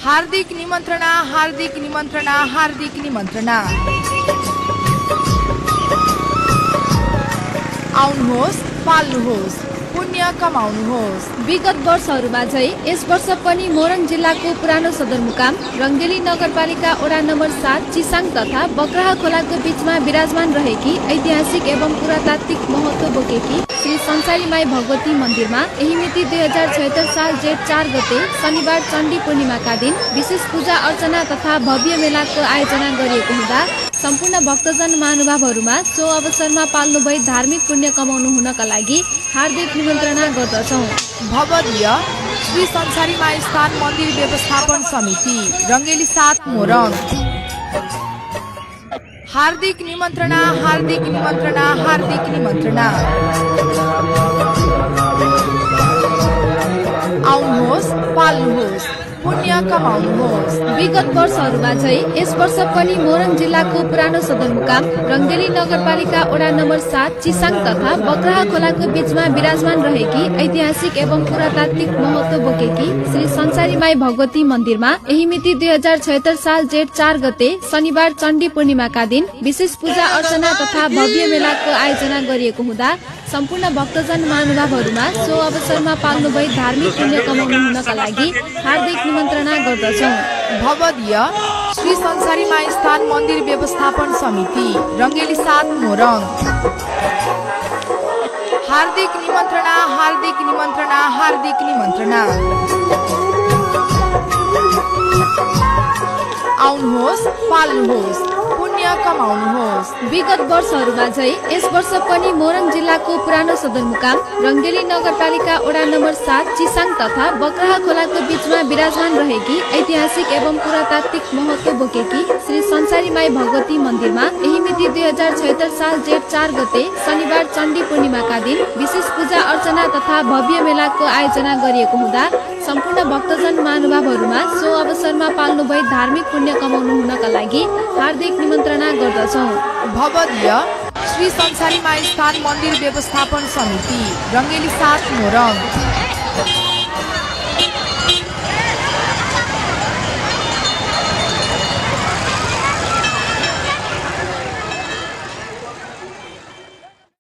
हार्दिक निमन्त्रणा हार्दिक निमन्त्रणा हार्दिक निमन्त्रणा। आउनुहोस्, पाल्नुहोस्, पुण्य कमाउनुहोस्। विगत वर्षहरूमा झै यस वर्ष पनि मोरङ जिल्लाको पुरानो सदरमुकाम रङ्गेली नगरपालिका वडा नम्बर 7 चिसाङ तथा बक्राहा खोलाको बीचमा विराजमान रहेकी ऐतिहासिक एवं पुरातात्विक महत्त्व बोकेकी श्री संसारी माई भगवती मन्दिरमा यही मिति 2076 साल जेठ 4 गते शनिबार चण्डी पूर्णिमाका दिन विशेष पूजा अर्चना तथा भव्य मेलाको आयोजना गरिएको हुँदा सम्पूर्ण भक्तजन महानुभावहरूमा सो अवसरमा पाल्नुभई धार्मिक पुण्य कमाउनु हुनका लागि हार्दिक निमन्त्रणा गर्दछौँ। भवदीय श्री संसारी माई स्थान मन्दिर व्यवस्थापन समिति रङ्गेली 7 मोरङ। हार्दिक निमन्त्रणा हार्दिक निमन्त्रणा हार्दिक निमन्त्रणा। आउनुहोस्, पाल्नुहोस्, पुण्य कमाउनुहोस्। विगत वर्षहरूमा झै यस वर्ष पनि मोरङ जिल्लाको पुरानो सदरमुकाम रङ्गेली नगरपालिका वडा नम्बर 7 चिसाङ तथा बक्राहा खोलाको बीचमा विराजमान रहेकी ऐतिहासिक एवं पुरातात्विक महत्त्व बोकेकी श्री संसारी माई भगवती मन्दिरमा यही मिति 2076 साल जेठ 4 गते शनिबार चण्डी पूर्णिमाका दिन विशेष पूजा अर्चना तथा भव्य मेलाको आयोजना गरिएको हुँदा सम्पूर्ण भक्तजन महानुभावहरूमा सो अवसरमा पाल्नुभई धार्मिक पुण्य कमाउनु हुनका लागि हार्दिक निमन्त्रणा गर्दछौँ। भवदीय श्री संसारी माई स्थान मन्दिर व्यवस्थापन समिति रङ्गेली 7 मोरङ। हार्दिक निमन्त्रणा हार्दिक निमन्त्रणा हार्दिक निमन्त्रणा। आउनुहोस्, पाल्नुहोस्, पुण्य कमाउनुहोस्। विगत वर्षहरूमा झै यस वर्ष पनि मोरङ जिल्लाको पुरानो सदरमुकाम रङ्गेली नगरपालिका वडा नम्बर 7 चिसाङ तथा बक्राहा खोलाको बीचमा विराजमान रहेकी ऐतिहासिक एवं पुरातात्विक महत्त्व बोकेकी श्री संसारी माई भगवती मन्दिरमा यही मिति 2076 साल जेठ 4 गते शनिबार चण्डी पूर्णिमाका दिन विशेष पूजा अर्चना तथा भव्य मेलाको आयोजना गरिएको हुँदा सम्पूर्ण भक्तजन महानुभावहरूमा सो अवसरमा पाल्नुभई धार्मिक पुण्य कमाउनु हुनका लागि हार्दिक निमन्त्रणा गर्दछौँ। भवदीय श्री संसारी माई स्थान मन्दिर व्यवस्थापन समिति रङ्गेली 7 मोरङ।